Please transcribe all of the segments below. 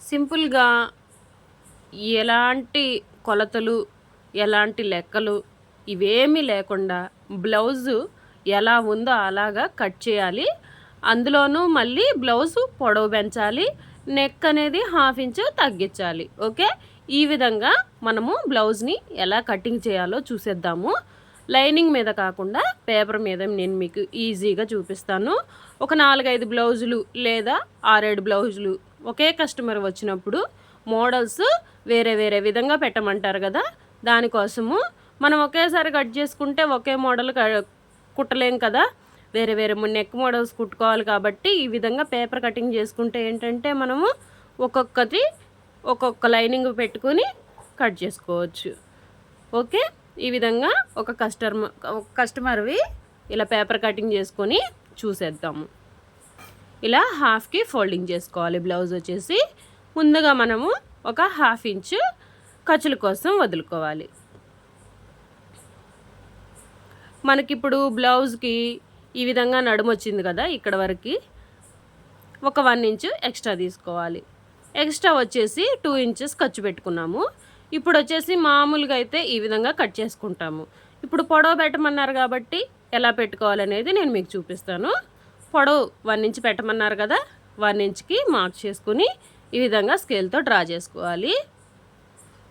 సింపుల్గా ఎలాంటి కొలతలు, ఎలాంటి లెక్కలు ఇవేమీ లేకుండా బ్లౌజు ఎలా ఉందో అలాగా కట్ చేయాలి. అందులోనూ మళ్ళీ బ్లౌజు పొడవు పెంచాలి. నెక్ అనేది 1/2 ఇంచు తగ్గించాలి. ఓకే, ఈ విధంగా మనము బ్లౌజ్ని ఎలా కటింగ్ చేయాలో చూసేద్దాము. లైనింగ్ మీద కాకుండా పేపర్ మీద నేను మీకు ఈజీగా చూపిస్తాను. ఒక 4-5 బ్లౌజులు లేదా 6-7 బ్లౌజులు ఒకే కస్టమర్ వచ్చినప్పుడు మోడల్స్ వేరే వేరే విధంగా పెట్టమంటారు కదా, దానికోసము మనం ఒకేసారి కట్ చేసుకుంటే ఒకే మోడల్ కుట్టలేం కదా, వేరే వేరే నెక్ మోడల్స్ కుట్టుకోవాలి. కాబట్టి ఈ విధంగా పేపర్ కటింగ్ చేసుకుంటే ఏంటంటే మనము ఒక్కొక్క లైనింగ్ పెట్టుకొని కట్ చేసుకోవచ్చు. ఓకే, ఈ విధంగా ఒక కస్టమర్వి ఇలా పేపర్ కటింగ్ చేసుకొని చూసేద్దాము. ఇలా హాఫ్కి ఫోల్డింగ్ చేసుకోవాలి. బ్లౌజ్ వచ్చేసి ముందుగా మనము ఒక 1/2 ఇంచు ఖర్చుల కోసం వదులుకోవాలి. మనకిప్పుడు బ్లౌజ్కి ఈ విధంగా నడుము వచ్చింది కదా, ఇక్కడ వరకు ఒక 1 ఇంచు ఎక్స్ట్రా తీసుకోవాలి. ఎక్స్ట్రా వచ్చేసి 2 ఇంచెస్ ఖర్చు పెట్టుకున్నాము. ఇప్పుడు వచ్చేసి మామూలుగా అయితే ఈ విధంగా కట్ చేసుకుంటాము. ఇప్పుడు పొడవు పెట్టమన్నారు కాబట్టి ఎలా పెట్టుకోవాలనేది నేను మీకు చూపిస్తాను. పొడవు 1 ఇంచ్ పెట్టమన్నారు కదా, 1 ఇంచ్కి మార్క్ చేసుకుని ఈ విధంగా స్కేల్తో డ్రా చేసుకోవాలి.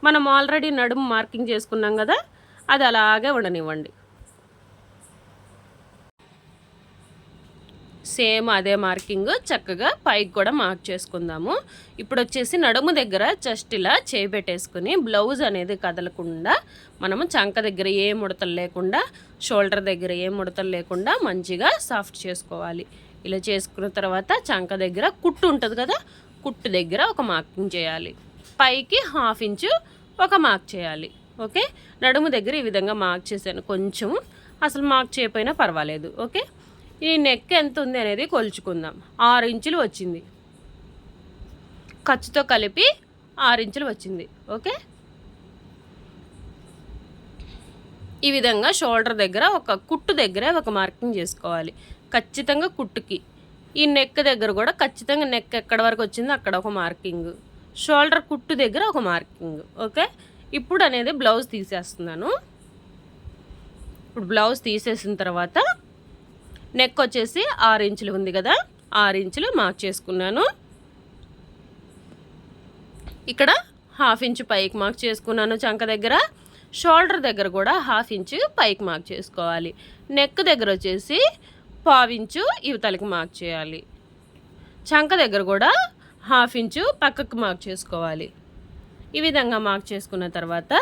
మనం ఆల్రెడీ నడుము మార్కింగ్ చేసుకున్నాం కదా, అది అలాగే ఉండనివ్వండి. సేమ్ అదే మార్కింగ్ చక్కగా పైకి కూడా మార్క్ చేసుకుందాము. ఇప్పుడు వచ్చేసి నడుము దగ్గర జస్ట్ ఇలా చేయి పెట్టేసుకుని బ్లౌజ్ అనేది కదలకుండా మనము చంక దగ్గర ఏ ముడతలు లేకుండా, షోల్డర్ దగ్గర ఏ ముడతలు లేకుండా మంచిగా సాఫ్ట్ చేసుకోవాలి. ఇలా చేసుకున్న తర్వాత చంక దగ్గర కుట్టు ఉంటుంది కదా, కుట్టు దగ్గర ఒక మార్కింగ్ చేయాలి. పైకి 1/2 ఇంచు ఒక మార్క్ చేయాలి. ఓకే, నడుము దగ్గర ఈ విధంగా మార్క్ చేశాను. కొంచెం అసలు మార్క్ చేయకపోయినా పర్వాలేదు. ఓకే, ఈ నెక్ ఎంత ఉంది అనేది కొలుచుకుందాం. 6 ఇంచులు వచ్చింది, ఖర్చుతో కలిపి 6 ఇంచులు వచ్చింది. ఓకే, ఈ విధంగా షోల్డర్ దగ్గర కుట్టు దగ్గర ఒక మార్కింగ్ చేసుకోవాలి. ఖచ్చితంగా కుట్టుకి ఈ నెక్ దగ్గర కూడా ఖచ్చితంగా నెక్ ఎక్కడ వరకు వచ్చిందో అక్కడ ఒక మార్కింగ్, షోల్డర్ కుట్టు దగ్గర ఒక మార్కింగ్. ఓకే, ఇప్పుడు అనేది బ్లౌజ్ తీసేస్తున్నాను. ఇప్పుడు బ్లౌజ్ తీసేసిన తర్వాత నెక్ వచ్చేసి 6 ఇంచులు ఉంది కదా, 6 ఇంచులు మార్క్ చేసుకున్నాను. ఇక్కడ 1/2 ఇంచు పైకి మార్క్ చేసుకున్నాను. చంక దగ్గర, షోల్డర్ దగ్గర కూడా 1/2 ఇంచు పైకి మార్క్ చేసుకోవాలి. నెక్ దగ్గర వచ్చేసి 1/4 ఇంచు ఇవతలకి మార్క్ చేయాలి. చంక దగ్గర కూడా 1/2 ఇంచు పక్కకు మార్క్ చేసుకోవాలి. ఈ విధంగా మార్క్ చేసుకున్న తర్వాత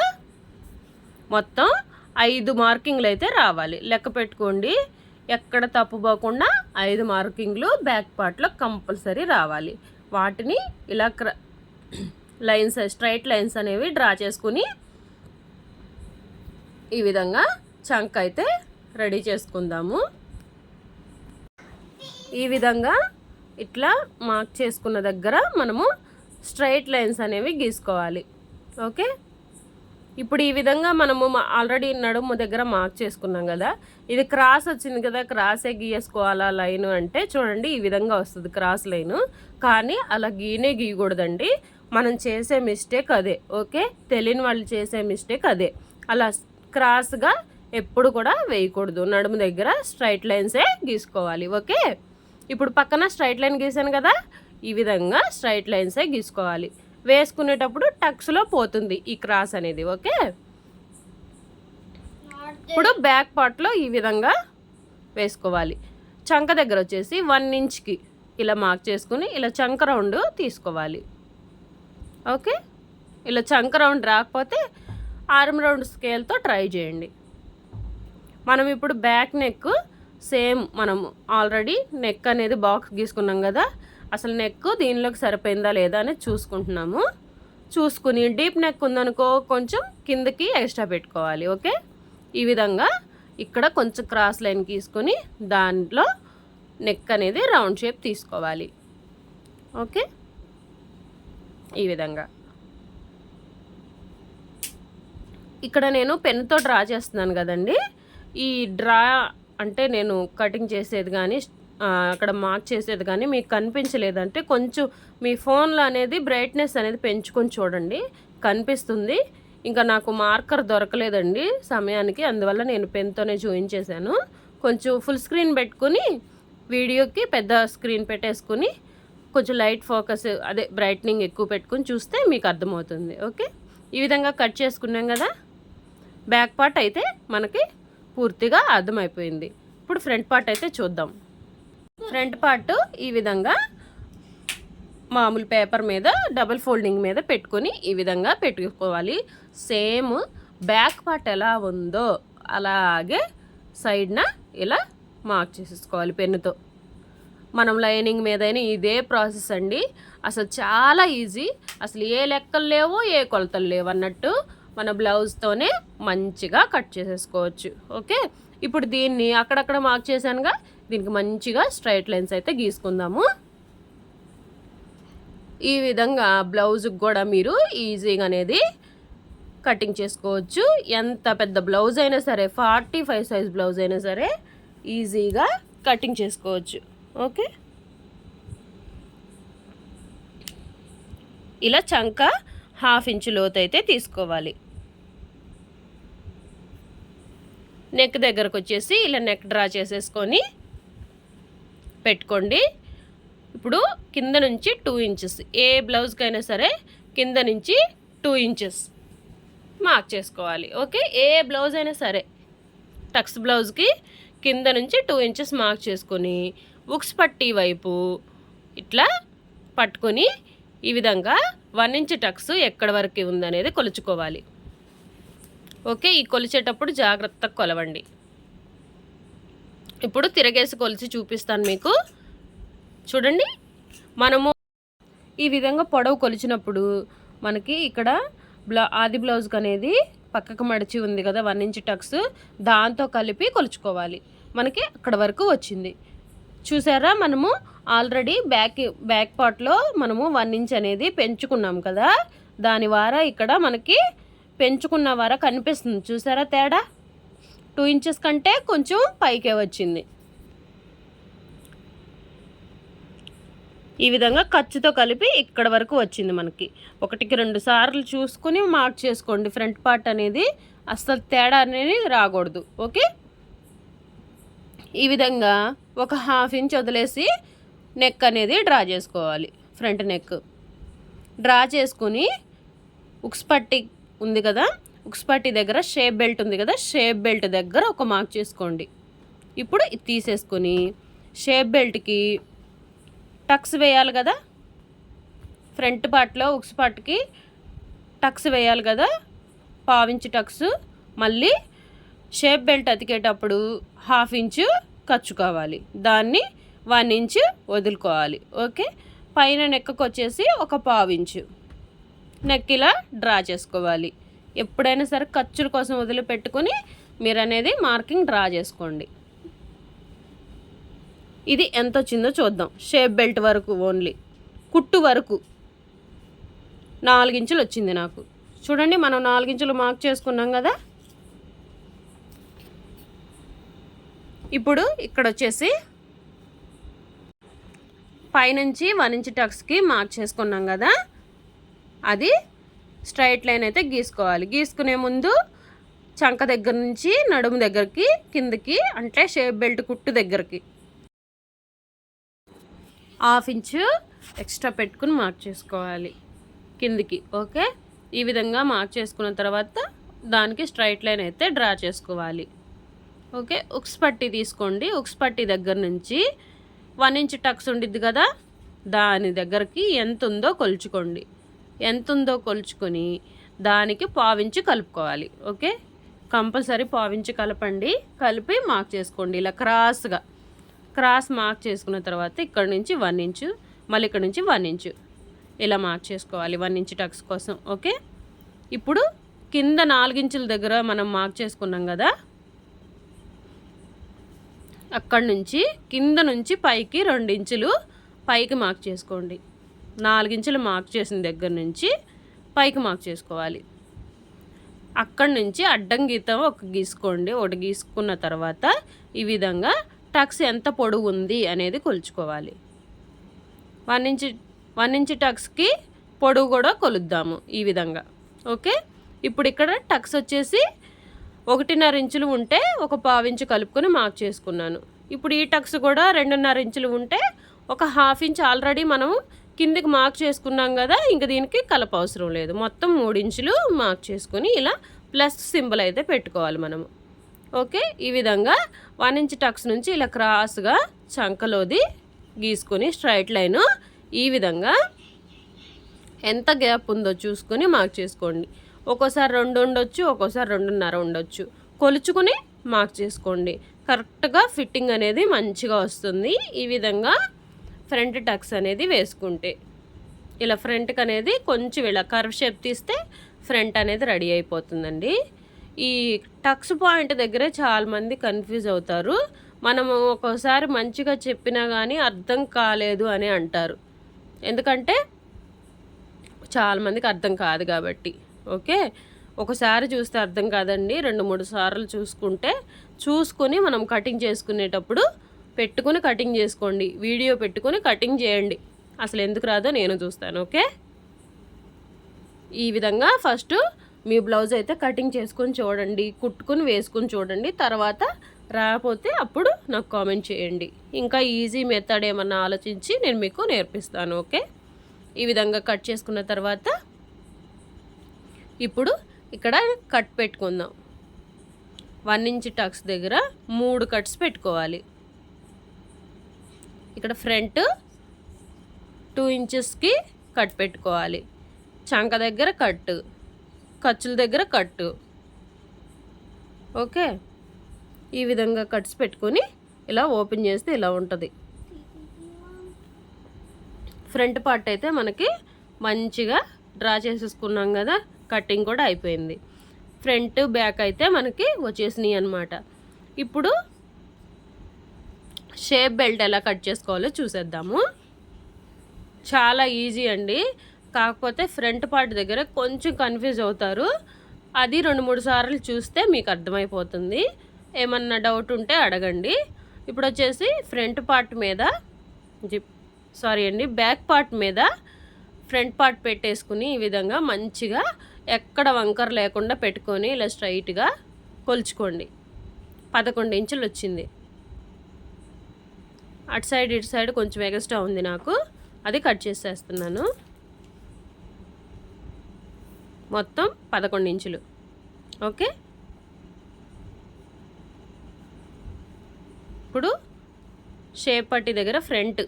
మొత్తం 5 మార్కింగ్లు అయితే రావాలి. లెక్క పెట్టుకోండి, ఎక్కడ తప్పుపోకుండా 5 మార్కింగ్లు బ్యాక్ పార్ట్లో కంపల్సరీ రావాలి. వాటిని ఇలా లైన్స్, స్ట్రైట్ లైన్స్ అనేవి డ్రా చేసుకుని ఈ విధంగా చంక్ అయితే రెడీ చేసుకుందాము. ఈ విధంగా ఇట్లా మార్క్ చేసుకున్న దగ్గర మనము స్ట్రైట్ లైన్స్ అనేవి గీసుకోవాలి. ఓకే, ఇప్పుడు ఈ విధంగా మనము ఆల్రెడీ నడుము దగ్గర మార్క్ చేసుకున్నాం కదా, ఇది క్రాస్ వచ్చింది కదా, క్రాసే గీసుకోవాలా లైన్ అంటే చూడండి ఈ విధంగా వస్తుంది క్రాస్ లైను. కానీ అలా గీయకూడదండి, మనం చేసే మిస్టేక్ అదే. ఓకే, తెలియని వాళ్ళు చేసే మిస్టేక్ అదే. అలా క్రాస్గా ఎప్పుడు కూడా వేయకూడదు, నడుము దగ్గర స్ట్రైట్ లైన్సే గీసుకోవాలి. ఓకే, ఇప్పుడు పక్కన స్ట్రైట్ లైన్ గీసాను కదా, ఈ విధంగా స్ట్రైట్ లైన్సే గీసుకోవాలి. వేసుకునేటప్పుడు టక్స్లో పోతుంది ఈ క్రాస్ అనేది. ఓకే, ఇప్పుడు బ్యాక్ పార్ట్లో ఈ విధంగా వేసుకోవాలి. చంక దగ్గర వచ్చేసి 1 ఇంచ్కి ఇలా మార్క్ చేసుకుని ఇలా చంక రౌండ్ తీసుకోవాలి. ఓకే, ఇలా చంక రౌండ్ రాకపోతే ఆర్మ్ రౌండ్ స్కేల్తో ట్రై చేయండి. మనం ఇప్పుడు బ్యాక్ నెక్ సేమ్ మనం ఆల్రెడీ నెక్ అనేది బాక్స్ గీసుకున్నాం కదా, అసలు నెక్ దీనిలోకి సరిపోయిందా లేదా అనేది చూసుకుంటున్నాము. చూసుకుని డీప్ నెక్ ఉందనుకో కొంచెం కిందకి ఎక్స్ట్రా పెట్టుకోవాలి. ఓకే, ఈ విధంగా ఇక్కడ కొంచెం క్రాస్ లైన్ గీసుకొని దాంట్లో నెక్ అనేది రౌండ్ షేప్ తీసుకోవాలి. ఓకే, ఈ విధంగా ఇక్కడ నేను పెన్తో డ్రా చేస్తున్నాను కదండి. ఈ డ్రా అంటే నేను కటింగ్ చేసేది కానీ అక్కడ మార్క్ చేసేది కానీ మీకు కనిపించలేదంటే కొంచెం మీ ఫోన్లో అనేది బ్రైట్నెస్ అనేది పెంచుకొని చూడండి, కనిపిస్తుంది. ఇంకా నాకు మార్కర్ దొరకలేదండి సమయానికి, అందువల్ల నేను పెన్తోనే చూపించేశాను. కొంచెం ఫుల్ స్క్రీన్ పెట్టుకుని వీడియోకి పెద్ద స్క్రీన్ పెట్టేసుకుని కొంచెం లైట్ ఫోకస్ అదే బ్రైట్నింగ్ ఎక్కువ పెట్టుకుని చూస్తే మీకు అర్థమవుతుంది. ఓకే, ఈ విధంగా కట్ చేసుకున్నాం కదా. బ్యాక్ పార్ట్ అయితే మనకి పూర్తిగా అర్థమైపోయింది. ఇప్పుడు ఫ్రంట్ పార్ట్ అయితే చూద్దాం. ఫ్రంట్ పార్ట్ ఈ విధంగా మామూలు పేపర్ మీద డబుల్ ఫోల్డింగ్ మీద పెట్టుకొని ఈ విధంగా పెట్టుకోవాలి. సేమ్ బ్యాక్ పార్ట్ ఎలా ఉందో అలాగే సైడ్న ఇలా మార్క్ చేసేసుకోవాలి పెన్నుతో. మనం లైనింగ్ మీదైనా ఇదే ప్రాసెస్ అండి. అసలు చాలా ఈజీ, అసలు ఏ లెక్కలు లేవు ఏ కొలతలు లేవు అన్నట్టు మన బ్లౌజ్తోనే మంచిగా కట్ చేసేసుకోవచ్చు. ఓకే, ఇప్పుడు దీన్ని అక్కడక్కడ మార్క్ చేశానుగా, దీనికి మంచిగా స్ట్రైట్ లైన్స్ అయితే గీసుకుందాము. ఈ విధంగా బ్లౌజ్కి కూడా మీరు ఈజీగా అనేది కటింగ్ చేసుకోవచ్చు. ఎంత పెద్ద బ్లౌజ్ అయినా సరే, 45 సైజ్ బ్లౌజ్ అయినా సరే ఈజీగా కటింగ్ చేసుకోవచ్చు. ఓకే, ఇలా చంక 1/2 ఇంచు లోతు అయితే తీసుకోవాలి. నెక్ దగ్గరకు వచ్చేసి ఇలా నెక్ డ్రా చేసేసుకొని పెట్టుకోండి. ఇప్పుడు కింద నుంచి 2 ఇంచెస్, ఏ బ్లౌజ్కైనా సరే కింద నుంచి 2 ఇంచెస్ మార్క్ చేసుకోవాలి. ఓకే, ఏ బ్లౌజ్ అయినా సరే టక్స్ బ్లౌజ్కి కింద నుంచి 2 ఇంచెస్ మార్క్ చేసుకొని ఉక్స్ పట్టీ వైపు ఇట్లా పట్టుకొని ఈ విధంగా 1 ఇంచ్ టక్స్ ఎక్కడి వరకు ఉందనేది కొలుచుకోవాలి. ఓకే, ఈ కొలిచేటప్పుడు జాగ్రత్తగా కొలవండి. ఇప్పుడు తిరగేసి కొలిచి చూపిస్తాను మీకు. చూడండి, మనము ఈ విధంగా పొడవు కొలిచినప్పుడు మనకి ఇక్కడ ఆది బ్లౌజ్కి అనేది పక్కకు మడిచి ఉంది కదా 1 ఇంచ్ టక్స్, దాంతో కలిపి కొలుచుకోవాలి. మనకి అక్కడ వరకు వచ్చింది చూసారా. మనము ఆల్రెడీ బ్యాక్ పార్ట్లో మనము 1 ఇంచ్ అనేది పెంచుకున్నాం కదా, దాని వార ఇక్కడ మనకి పెంచుకున్న వార కనిపిస్తుంది చూసారా తేడా. 2 ఇంచెస్ కంటే కొంచెం పైకే వచ్చింది. ఈ విధంగా ఖర్చుతో కలిపి ఇక్కడ వరకు వచ్చింది మనకి. 1కి 2 సార్లు చూసుకుని మార్క్ చేసుకోండి. ఫ్రంట్ పార్ట్ అనేది అస్సలు తేడా అనేది రాకూడదు. ఓకే, ఈ విధంగా ఒక 1/2 ఇంచ్ వదిలేసి నెక్ అనేది డ్రా చేసుకోవాలి. ఫ్రంట్ నెక్ డ్రా చేసుకుని ఉక్స్ పట్టీ ఉంది కదా, ఉక్స్ పట్టీ దగ్గర షేప్ బెల్ట్ ఉంది కదా, షేప్ బెల్ట్ దగ్గర ఒక మార్క్ చేసుకోండి. ఇప్పుడు ఇది తీసేసుకొని షేప్ బెల్ట్కి టక్స్ వేయాలి కదా, ఫ్రంట్ పార్ట్లో ఉక్స్ పార్ట్కి టక్స్ వేయాలి కదా, 1/2 ఇంచ్ టక్స్. మళ్ళీ షేప్ బెల్ట్ అతికేటప్పుడు 1/2 ఇంచు ఖర్చు కావాలి, దాన్ని 1 ఇంచు వదులుకోవాలి. ఓకే, పైన నెక్కకు వచ్చేసి ఒక 1/2 ఇంచు నెక్ ఇలా డ్రా చేసుకోవాలి. ఎప్పుడైనా సరే ఖర్చుల కోసం వదిలిపెట్టుకొని మీరు అనేది మార్కింగ్ డ్రా చేసుకోండి. ఇది ఎంత వచ్చిందో చూద్దాం. షేప్ బెల్ట్ వరకు ఓన్లీ కుట్టు వరకు 4 ఇంచులు వచ్చింది నాకు. చూడండి, మనం 4 ఇంచులు మార్క్ చేసుకున్నాం కదా. ఇప్పుడు ఇక్కడ వచ్చేసి పైనుంచి 1 ఇంచ్ టక్స్కి మార్క్ చేసుకున్నాం కదా, అది స్ట్రైట్ లైన్ అయితే గీసుకోవాలి. గీసుకునే ముందు చంక దగ్గర నుంచి నడుము దగ్గరికి కిందకి, అంటే షేప్ బెల్ట్ కుట్టు దగ్గరికి 1/2 ఇంచు ఎక్స్ట్రా పెట్టుకుని మార్క్ చేసుకోవాలి కిందికి. ఓకే, ఈ విధంగా మార్క్ చేసుకున్న తర్వాత దానికి స్ట్రైట్ లైన్ అయితే డ్రా చేసుకోవాలి. ఓకే, ఉక్స్ పట్టీ తీసుకోండి. ఉక్స్ పట్టీ దగ్గర నుంచి 1 ఇంచ్ టక్స్ ఉండిద్ది కదా, దాని దగ్గరికి ఎంత ఉందో కొలుచుకోండి. ఎంత ఉందో కొలుచుకొని దానికి 1/2 ఇంచు కలుపుకోవాలి. ఓకే, కంపల్సరీ 1/2 ఇంచు కలపండి. కలిపి మార్క్ చేసుకోండి ఇలా క్రాస్ మార్క్ చేసుకున్న తర్వాత ఇక్కడ నుంచి 1 ఇంచు, మళ్ళీ ఇక్కడ నుంచి 1 ఇంచు ఇలా మార్క్ చేసుకోవాలి 1 ఇంచ్ టక్స్ కోసం. ఓకే, ఇప్పుడు కింద 4 ఇంచుల దగ్గర మనం మార్క్ చేసుకున్నాం కదా, అక్కడ నుంచి కింద నుంచి పైకి 2 ఇంచులు పైకి మార్క్ చేసుకోండి. 4 ఇంచులు మార్క్ చేసిన దగ్గర నుంచి పైకి మార్క్ చేసుకోవాలి. అక్కడి నుంచి అడ్డం గీత ఒక గీసుకోండి. ఒకటి గీసుకున్న తర్వాత ఈ విధంగా టక్స్ ఎంత పొడవు ఉంది అనేది కొలుచుకోవాలి. 1 ఇంచ్ టక్స్కి పొడవు కూడా కొలుద్దాము ఈ విధంగా. ఓకే, ఇప్పుడు ఇక్కడ టక్స్ వచ్చేసి 1.5 ఇంచులు ఉంటే ఒక 1/2 ఇంచు కలుపుకొని మార్క్ చేసుకున్నాను. ఇప్పుడు ఈ టక్స్ కూడా 2.5 ఇంచులు ఉంటే ఒక 1/2 ఇంచ్ ఆల్రెడీ మనం కిందికి మార్క్ చేసుకున్నాం కదా, ఇంక దీనికి కలప అవసరం లేదు. మొత్తం 3 ఇంచులు మార్క్ చేసుకొని ఇలా ప్లస్ సింబల్ అయితే పెట్టుకోవాలి మనము. ఓకే, ఈ విధంగా 1 ఇంచ్ టక్స్ నుంచి ఇలా క్రాస్గా చంకలోది గీసుకొని స్ట్రైట్ లైను ఈ విధంగా ఎంత గ్యాప్ ఉందో చూసుకొని మార్క్ చేసుకోండి. ఒక్కోసారి 2 ఉండొచ్చు, ఒక్కోసారి 2.5 ఉండొచ్చు. కొలుచుకుని మార్క్ చేసుకోండి. కరెక్ట్గా ఫిట్టింగ్ అనేది మంచిగా వస్తుంది. ఈ విధంగా ఫ్రంట్ టక్స్ అనేది వేసుకుంటే ఇలా ఫ్రంట్కి అనేది కొంచెం ఇలా కర్వ్ షేప్ తీస్తే ఫ్రంట్ అనేది రెడీ అయిపోతుందండి. ఈ టక్స్ పాయింట్ దగ్గరే చాలామంది కన్ఫ్యూజ్ అవుతారు. మనము ఒక్కోసారి మంచిగా చెప్పినా కానీ అర్థం కాలేదు అని అంటారు. ఎందుకంటే చాలామందికి అర్థం కాదు కాబట్టి. ఓకే, ఒకసారి చూస్తే అర్థం కాదండి, 2-3 సార్లు చూసుకొని మనం కటింగ్ చేసుకునేటప్పుడు పెట్టుకుని కటింగ్ చేసుకోండి. వీడియో పెట్టుకుని కటింగ్ చేయండి. అసలు ఎందుకు రాదో నేను చూస్తాను. ఓకే, ఈ విధంగా ఫస్ట్ మీ బ్లౌజ్ అయితే కటింగ్ చేసుకొని చూడండి, కుట్టుకుని వేసుకుని చూడండి. తర్వాత రాకపోతే అప్పుడు నాకు కామెంట్ చేయండి. ఇంకా ఈజీ మెథడ్ ఏమన్నా ఆలోచించి నేను మీకు నేర్పిస్తాను. ఓకే, ఈ విధంగా కట్ చేసుకున్న తర్వాత ఇప్పుడు ఇక్కడ కట్ పెట్టుకుందాం. 1 ఇంచ్ టక్స్ దగ్గర 3 కట్స్ పెట్టుకోవాలి. ఇక్కడ ఫ్రంట్ 2 ఇంచెస్కి కట్ పెట్టుకోవాలి. చంక దగ్గర కట్, ఖర్చుల దగ్గర కట్టు. ఓకే, ఈ విధంగా కట్స్ పెట్టుకొని ఇలా ఓపెన్ చేస్తే ఇలా ఉంటుంది. ఫ్రంట్ పార్ట్ అయితే మనకి మంచిగా డ్రా చేసేసుకున్నాం కదా, కటింగ్ కూడా అయిపోయింది. ఫ్రంట్ బ్యాక్ అయితే మనకి వచ్చేసినాయి అన్నమాట. ఇప్పుడు షేప్ బెల్ట్ ఎలా కట్ చేసుకోవాలో చూసేద్దాము. చాలా ఈజీ అండి, కాకపోతే ఫ్రంట్ పార్ట్ దగ్గర కొంచెం కన్ఫ్యూజ్ అవుతారు. అది 2-3 సార్లు చూస్తే మీకు అర్థమైపోతుంది. ఏమన్నా డౌట్ ఉంటే అడగండి. ఇప్పుడు వచ్చేసి ఫ్రంట్ పార్ట్ మీద బ్యాక్ పార్ట్ మీద ఫ్రంట్ పార్ట్ పెట్టేసుకుని ఈ విధంగా మంచిగా ఎక్కడ వంకర లేకుండా పెట్టుకొని ఇలా స్ట్రైట్గా కొలుచుకోండి. 11 ఇంచులు వచ్చింది. అటు సైడ్ ఇటు సైడ్ కొంచెం ఎక్స్ట్రా ఉంది నాకు, అది కట్ చేసేస్తున్నాను. మొత్తం 11 ఇంచులు. ఓకే, ఇప్పుడు షేప్ పట్టి దగ్గర ఫ్రంట్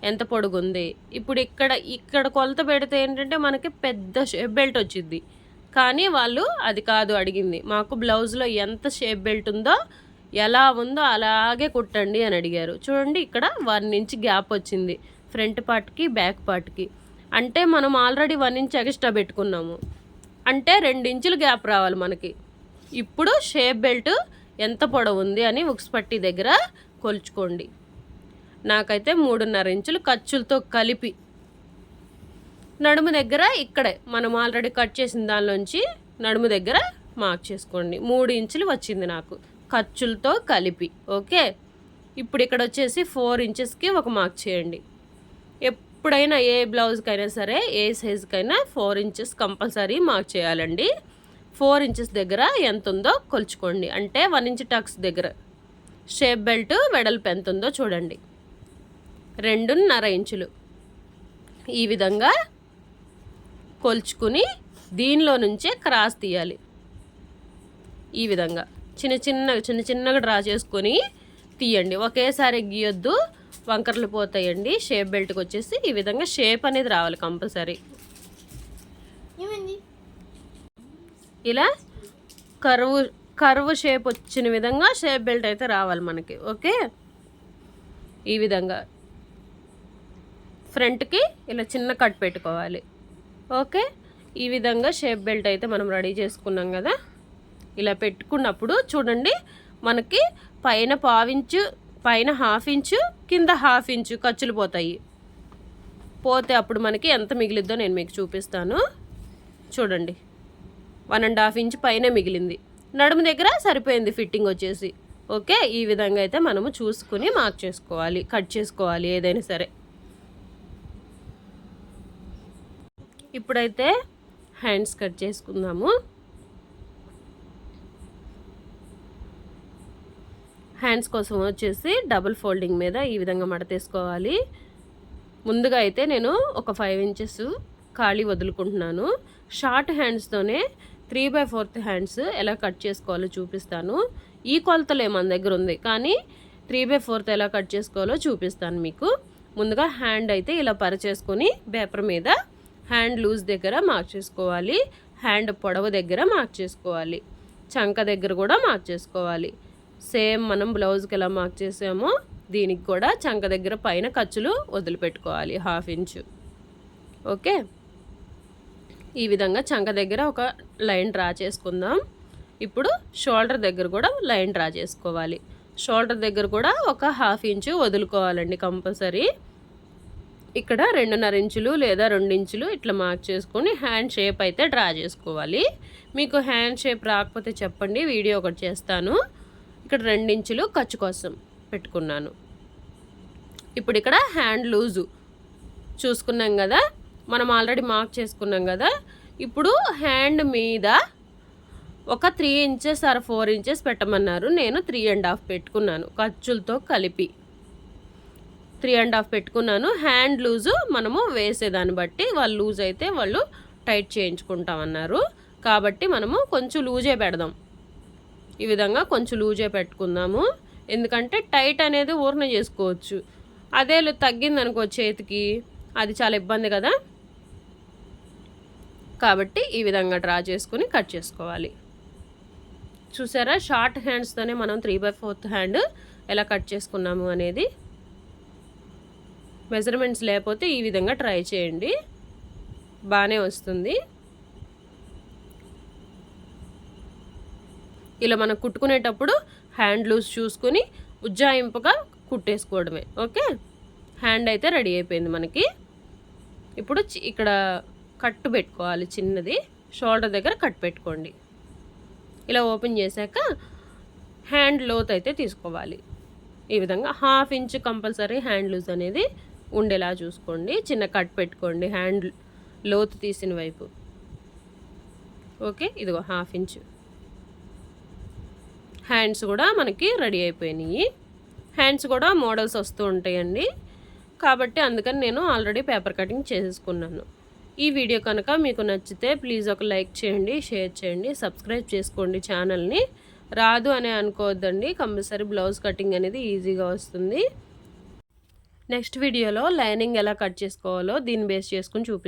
ఎంత పొడుగుంది. ఇప్పుడు ఇక్కడ కొలత పెడితే ఏంటంటే మనకి పెద్ద షేప్ బెల్ట్ వచ్చింది. కానీ వాళ్ళు అది కాదు అడిగింది, మాకు బ్లౌజ్లో ఎంత షేప్ బెల్ట్ ఉందో ఎలా ఉందో అలాగే కుట్టండి అని అడిగారు. చూడండి, ఇక్కడ 1 ఇంచ్ గ్యాప్ వచ్చింది ఫ్రంట్ పార్ట్కి బ్యాక్ పార్ట్కి. అంటే మనం ఆల్రెడీ 1 ఇంచ్ ఎక్స్ట్రా పెట్టుకున్నాము, అంటే 2 ఇంచులు గ్యాప్ రావాలి మనకి. ఇప్పుడు షేప్ బెల్ట్ ఎంత పొడవు ఉంది అని ఉక్స్ పట్టి దగ్గర కొలుచుకోండి. నాకైతే 3.5 ఇంచులు ఖర్చులతో కలిపి. నడుము దగ్గర ఇక్కడే మనం ఆల్రెడీ కట్ చేసిన దానిలోంచి నడుము దగ్గర మార్క్ చేసుకోండి. 3 ఇంచులు వచ్చింది నాకు ఖర్చులతో కలిపి. ఓకే, ఇప్పుడు ఇక్కడ వచ్చేసి 4 ఇంచెస్కి ఒక మార్క్ చేయండి. ఎప్పుడైనా ఏ బ్లౌజ్కైనా సరే, ఏ సైజుకైనా 4 ఇంచెస్ కంపల్సరీ మార్క్ చేయాలండి. 4 ఇంచెస్ దగ్గర ఎంత ఉందో కొలుచుకోండి. అంటే 1 ఇంచ్ టక్స్ దగ్గర షేప్ బెల్ట్ వెడల్పు ఎంత ఉందో చూడండి. 2.5 ఇంచులు ఈ విధంగా కొలుచుకుని దీనిలో నుంచే క్రాస్ తీయాలి. ఈ విధంగా చిన్న చిన్నగా డ్రా చేసుకొని తీయండి. ఒకేసారి గీయొద్దు, వంకర్లు పోతాయండి. షేప్ బెల్ట్కి వచ్చేసి ఈ విధంగా షేప్ అనేది రావాలి కంపల్సరీ. ఇలా కర్వ్ షేప్ వచ్చిన విధంగా షేప్ బెల్ట్ అయితే రావాలి మనకి. ఓకే, ఈ విధంగా ఫ్రంట్కి ఇలా చిన్న కట్ పెట్టుకోవాలి. ఓకే, ఈ విధంగా షేప్ బెల్ట్ అయితే మనం రెడీ చేసుకున్నాం కదా. ఇలా పెట్టుకున్నప్పుడు చూడండి, మనకి పైన 1/2 ఇంచు, పైన 1/2 ఇంచు, కింద 1/2 ఇంచు ఖర్చులు పోతే అప్పుడు మనకి ఎంత మిగిలిద్దో నేను మీకు చూపిస్తాను. చూడండి, 1.5 ఇంచు పైన మిగిలింది. నడుము దగ్గర సరిపోయింది ఫిట్టింగ్ వచ్చేసి. ఓకే, ఈ విధంగా అయితే మనము చూసుకుని మార్క్ చేసుకోవాలి, కట్ చేసుకోవాలి ఏదైనా సరే. ఇప్పుడైతే హ్యాండ్స్ కట్ చేసుకుందాము. హ్యాండ్స్ కోసం వచ్చేసి డబుల్ ఫోల్డింగ్ మీద ఈ విధంగా మడతేసుకోవాలి. ముందుగా అయితే నేను ఒక 5 ఇంచెస్ ఖాళీ వదులుకుంటున్నాను. షార్ట్ హ్యాండ్స్తోనే 3/4 హ్యాండ్స్ ఎలా కట్ చేసుకోవాలో చూపిస్తాను. ఈ కొలతలే మన దగ్గర ఉంది, కానీ 3/4 ఎలా కట్ చేసుకోవాలో చూపిస్తాను మీకు. ముందుగా హ్యాండ్ అయితే ఇలా పరిచేసుకొని పేపర్ మీద హ్యాండ్ లూజ్ దగ్గర మార్క్ చేసుకోవాలి, హ్యాండ్ పొడవు దగ్గర మార్క్ చేసుకోవాలి, చంక దగ్గర కూడా మార్క్ చేసుకోవాలి. సేమ్ మనం బ్లౌజ్కి ఎలా మార్క్ చేసామో దీనికి కూడా చంక దగ్గర పైన ఖర్చులు వదిలిపెట్టుకోవాలి 1/2 ఇంచు. ఓకే, ఈ విధంగా చంక దగ్గర ఒక లైన్ డ్రా చేసుకుందాం. ఇప్పుడు షోల్డర్ దగ్గర కూడా లైన్ డ్రా చేసుకోవాలి. షోల్డర్ దగ్గర కూడా ఒక 1/2 ఇంచు వదులుకోవాలండి కంపల్సరీ. ఇక్కడ 2.5 ఇంచులు లేదా 2 ఇంచులు ఇట్లా మార్క్ చేసుకొని హ్యాండ్ షేప్ అయితే డ్రా చేసుకోవాలి. మీకు హ్యాండ్ షేప్ రాకపోతే చెప్పండి, వీడియో ఒకటి చేస్తాను. ఇక్కడ 2 ఇంచులు ఖర్చు కోసం పెట్టుకున్నాను. ఇప్పుడు ఇక్కడ హ్యాండ్ లూజు చూసుకున్నాం కదా, మనం ఆల్రెడీ మార్క్ చేసుకున్నాం కదా. ఇప్పుడు హ్యాండ్ మీద ఒక 3 ఇంచెస్ ఆర్ 4 ఇంచెస్ పెట్టమన్నారు. నేను 3.5 పెట్టుకున్నాను, ఖర్చులతో కలిపి 3.5 పెట్టుకున్నాను. హ్యాండ్ లూజు మనము వేసేదాన్ని బట్టి, వాళ్ళు లూజ్ అయితే వాళ్ళు టైట్ చేయించుకుంటామన్నారు, కాబట్టి మనము కొంచెం లూజే పెడదాం. ఈ విధంగా కొంచెం లూజే పెట్టుకుందాము, ఎందుకంటే టైట్ అనేది ఊరన చేసుకోవచ్చు. అదే తగ్గిందనుకో చేతికి, అది చాలా ఇబ్బంది కదా. కాబట్టి ఈ విధంగా డ్రా చేసుకుని కట్ చేసుకోవాలి. చూసారా, షార్ట్ హ్యాండ్స్తోనే మనం 3/4 హ్యాండ్ ఎలా కట్ చేసుకున్నాము అనేది. మెజర్మెంట్స్ లేకపోతే ఈ విధంగా ట్రై చేయండి, బాగానే వస్తుంది. ఇలా మనం కుట్టుకునేటప్పుడు హ్యాండ్ లూజ్ చూసుకొని ఉజ్జాయింపుగా కుట్టేసుకోవడమే. ఓకే, హ్యాండ్ అయితే రెడీ అయిపోయింది మనకి. ఇప్పుడు ఇక్కడ కట్టు పెట్టుకోవాలి, చిన్నది షోల్డర్ దగ్గర కట్ పెట్టుకోండి. ఇలా ఓపెన్ చేశాక హ్యాండ్ లోత్ అయితే తీసుకోవాలి. ఈ విధంగా 1/2 ఇంచ్ కంపల్సరీ హ్యాండ్ లూజ్ అనేది ఉండేలా చూసుకోండి. చిన్న కట్ పెట్టుకోండి హ్యాండ్ లోతు తీసిన వైపు. ఓకే, ఇదిగో 1/2 ఇంచ్. హ్యాండ్స్ కూడా మనకి రెడీ అయిపోయినాయి. హ్యాండ్స్ కూడా మోడల్స్ వస్తూ ఉంటాయండి, కాబట్టి అందుకని నేను ఆల్రెడీ పేపర్ కటింగ్ చేసేసుకున్నాను. ఈ వీడియో కనుక మీకు నచ్చితే ప్లీజ్ ఒక లైక్ చేయండి, షేర్ చేయండి, సబ్స్క్రైబ్ చేసుకోండి ఛానల్ని. రాదు అని అనుకోవద్దండి, కంపల్సరీ బ్లౌజ్ కటింగ్ అనేది ఈజీగా వస్తుంది. నెక్స్ట్ వీడియోలో లైనింగ్ ఎలా కట్ చేసుకోవాలో దీన్ని బేస్ చేసుకుని చూపిస్తాను.